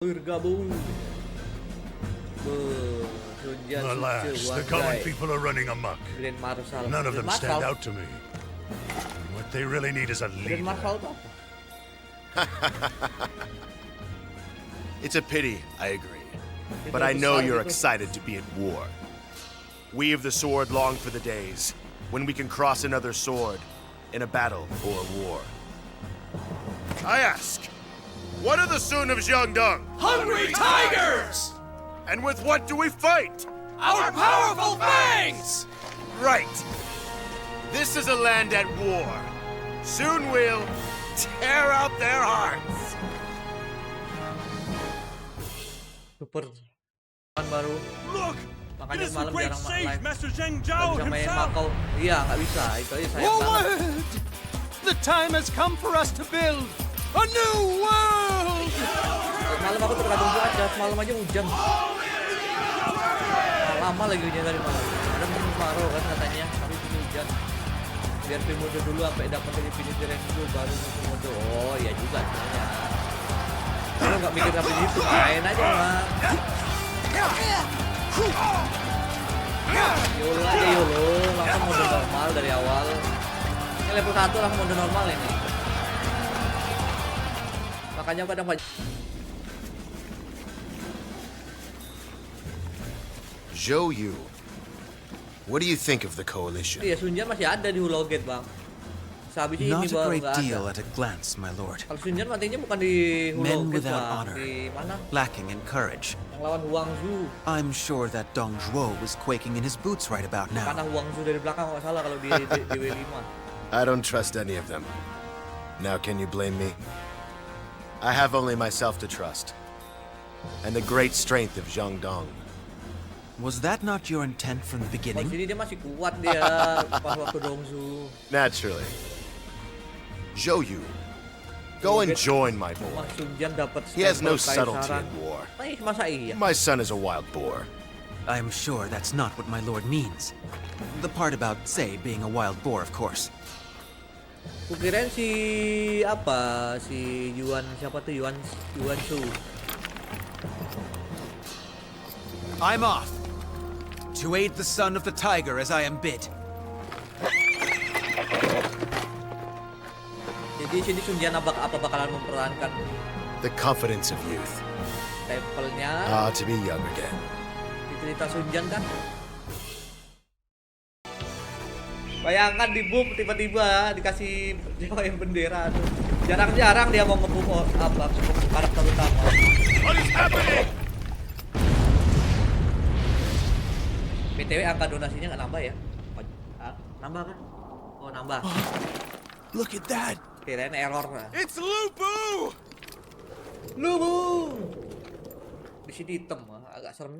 Bergabung. Alas, the common people are running amok. None of them stand out to me. What they really need is a leader. It's a pity, I agree. But I know you're excited to be at war. We of the sword long for the days when we can cross another sword in a battle or a war. I ask, what are the Sun of Jiangdong? Hungry tigers! And with what do we fight? Our powerful fangs! Right. This is a land at war. Soon we'll tear out their hearts. Super baru. Look! Makanya It is the malam great jarang sage, live. Master Zheng Nggak Zhao bisa main himself! Makau. Iya, nggak bisa. Itu aja sayang banget. Forward! The time has come for us to build a new world! Malam aku tergantung cuaca. Malam aja hujan. Lama lagi hujan dari malam. Ada temen Faro kan katanya, tapi ini hujan. Biar mode dulu sampai dapat Infinity Rank dulu baru muncul mode. Oh iya juga sebenarnya. Kalau nggak mikir sampai situ main aja mah. Yolo aja Yolo, langsung mode normal dari awal. Ini level 1 langsung mode normal ini. Makanya kadang Zhou Yu, what do you think of the coalition? Iya, Sun Jian masih ada di Hulao Gate, Bang. Sehabis ini Not a baru great nggak deal ada. at a glance, my lord. Kalau Sun Jian matinya bukan di Hulao Men Gate, without Bang. honor, Di mana? lacking in courage. Yang lawan Huang Zhu. I'm sure that Dong Zhuo was quaking in his boots right about Karena now. Huang Zhu dari belakang nggak salah kalau di W5. I don't trust any of them. Now can you blame me? I have only myself to trust. And the great strength of Jiangdong. Was that not your intent from the Di beginning? sini dia masih kuat dia pas waktu Dong Zhu. Naturally. Zhou Yu, go and join my Cuma boy. Sun Jian dapat He has no stempel subtlety kaisaran. in war. Masa iya? My son is a wild boar. I'm sure that's not what my lord means. The part about Zay being a wild boar, of course. Kukirain si apa si Yuan siapa tuh Yuan Shu. I'm off to aid the son of the tiger as I am bid. Jadi sini Sun Jian apa bakalan memperankan The confidence of youth. tempelnya To be young again. di cerita Sun Jian kan. Bayangkan di boom tiba-tiba dikasih yang bendera tuh. Jarang-jarang dia mau nge-boom apa karakter utama. What is happening? BTW angka donasinya nggak nambah ya? Nambah kan? Oh nambah. Look at that! Kirain error lah. It's Lu Bu! Lu bu. Di sini hitam agak serem.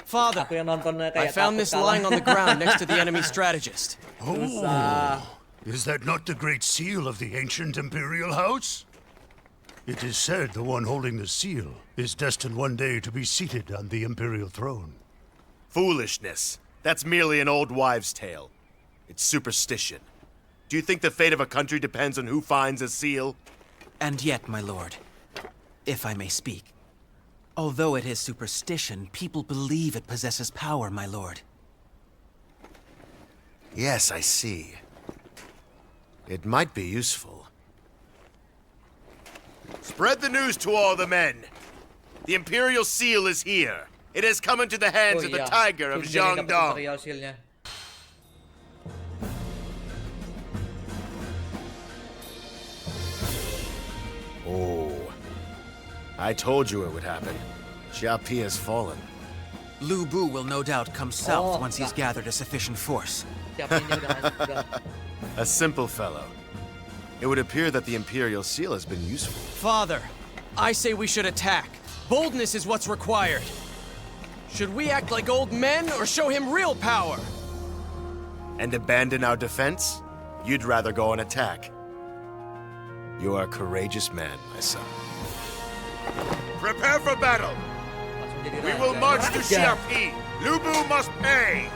Father, Aku yang nontonnya I kayak found takut this kalah. lying on the ground next to the enemy strategist. Susah. Is that not the great seal of the ancient imperial house? It is said the one holding the seal is destined one day to be seated on the imperial throne. Foolishness. That's merely an old wives' tale. It's superstition. Do you think the fate of a country depends on who finds a seal? And yet, my lord, if I may speak, although it is superstition, people believe it possesses power, my lord. Yes, I see. It might be useful. Spread the news to all the men. The Imperial Seal is here. It has come into the hands of the Tiger of Sun Jian yang dapat Jiangdong. Imperial Seal-nya. Oh. I told you it would happen. Xiaopi has fallen. Lu Bu will no doubt come south Oh, once he's gathered a sufficient force. Siapinnya udah A simple fellow. It would appear that the Imperial Seal has been useful. Father, I say we should attack. Boldness is what's required. Should we act like old men or show him real power? And abandon our defense? You'd rather go and attack. You are a courageous man, my son. Prepare for battle! langsung jadi We raja. will march to Raja. Xiaopi! Lu Bu must pay!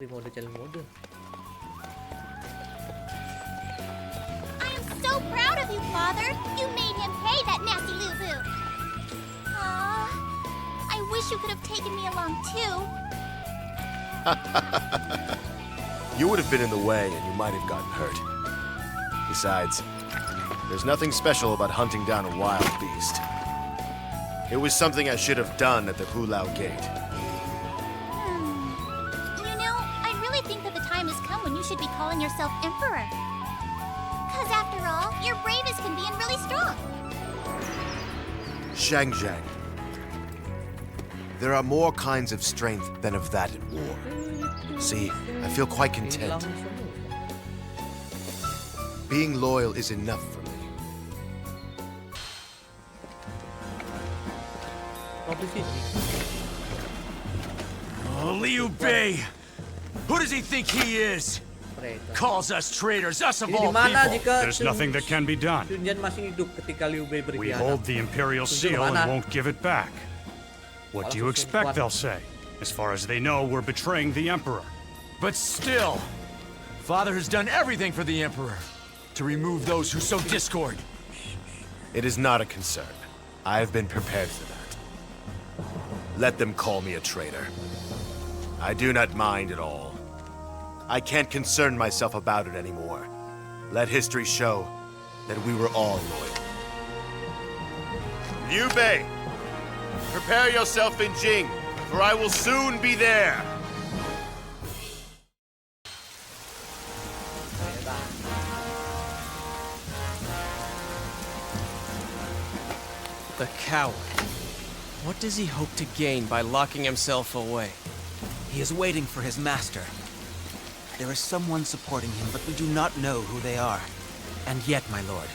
Mode challenge mode. I am so proud wish you could have taken me along too. You would have been in the way and you might have gotten hurt. Besides, there's nothing special about hunting down a wild beast. It was something I should have done at the Hulao Gate. You know, I really think that the time has come when you should be calling yourself Emperor. Because after all, you're brave as can be and really strong. Zhang. There are more kinds of strength than of that in war. See, I feel quite content. Being loyal is enough for me. Oh, Liu Bei! Who does he think he is? Calls us traitors, us of Jadi all di mana people. jika There's nothing that can be done. Jian masih hidup ketika Liu Bei We berkhianat? hold the Imperial seal and won't give it back. What do you expect they'll say? As far as they know, we're betraying the Emperor. But still, Father has done everything for the Emperor to remove those who sow discord. It is not a concern. I have been prepared for that. Let them call me a traitor. I do not mind at all. I can't concern myself about it anymore. Let history show that we were all loyal. Liu Bei, prepare yourself in Jing, for I will soon be there. The coward. What does he hope to gain by locking himself away? He is waiting for his master. There is someone supporting him, but we do not know who they are. And yet, my lord,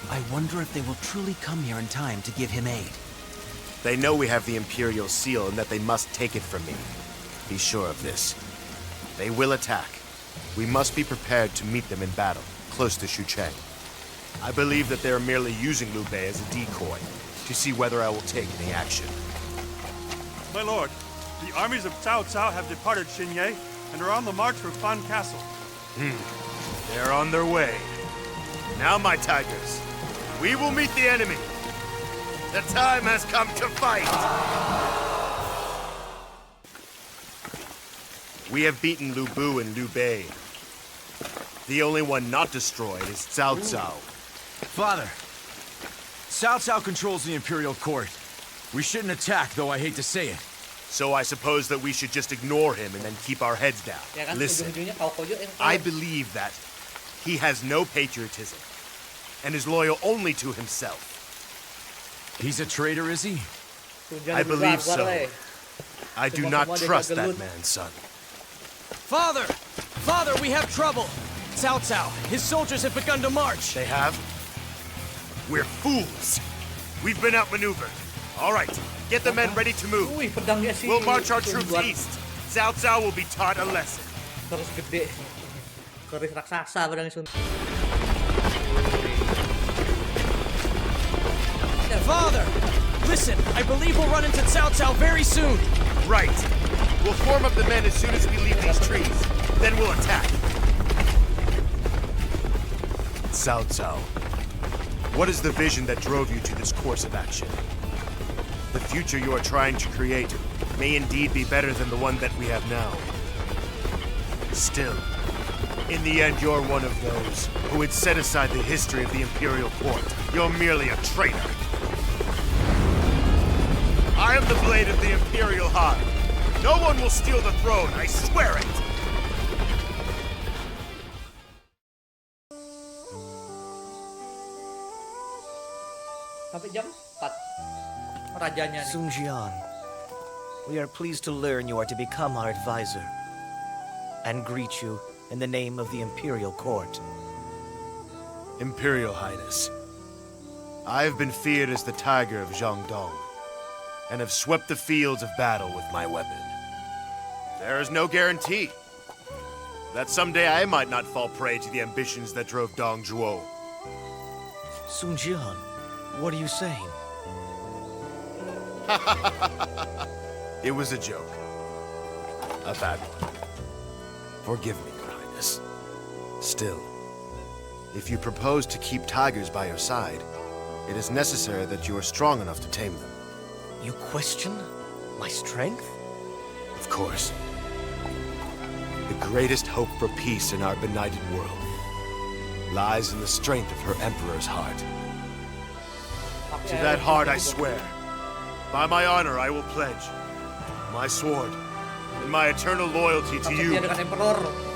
I wonder if they will truly come here in time to give him aid. They know we have the Imperial seal and that they must take it from me. Be sure of this. They will attack. We must be prepared to meet them in battle, close to Xucheng. I believe that they are merely using Liu Bei as a decoy, to see whether I will take any action. My lord, the armies of Cao Cao have departed Xinye and are on the march for Fan Castle. They're on their way. Now, my tigers, we will meet the enemy. The time has come to fight! We have beaten Lu Bu and Liu Bei. The only one not destroyed is Cao Cao. Father, Cao Cao controls the Imperial Court. We shouldn't attack, though I hate to say it. So I suppose that we should just ignore him and then keep our heads down. Ya kan, Listen, ujung-ujungnya kau yang I believe that he has no patriotism and is loyal only to himself. He's a traitor, is he? I believe so. I do not trust that man, son. Father! Father, we have trouble! Cao Cao, his soldiers have begun to march! They have? We're fools. We've been outmaneuvered. All right, get the men ready to move. Wih, pedangnya si We'll march our Sun troops buat east. Cao Cao will be taught a lesson. Terus gede. Keris raksasa pedang Sun. Father! Listen, I believe we'll run into Cao Cao very soon! Right. We'll form up the men as soon as we leave these trees. Then we'll attack. Cao Cao, what is the vision that drove you to this course of action? The future you are trying to create may indeed be better than the one that we have now. Still, in the end, you're one of those who would set aside the history of the Imperial Court. You're merely a traitor. I am the blade of the Imperial Hive. No one will steal the throne, I swear it! Sampai jam 4. Rajanya nih. Sun Jian, we are pleased to learn you are to become our advisor, and greet you in the name of the Imperial Court. Imperial Highness, I have been feared as the Tiger of Jiangdong, and have swept the fields of battle with my weapon. There is no guarantee that someday I might not fall prey to the ambitions that drove Dong Zhuo. Sun Jian, what are you saying? It was a joke. A bad one. Forgive me, Your Highness. Still, if you propose to keep tigers by your side, it is necessary that you are strong enough to tame them. You question my strength? Of course. The greatest hope for peace in our benighted world lies in the strength of her Emperor's heart. To that heart I swear, by my honor I will pledge my sword and my eternal loyalty to Takut you. dia dengan Emperor.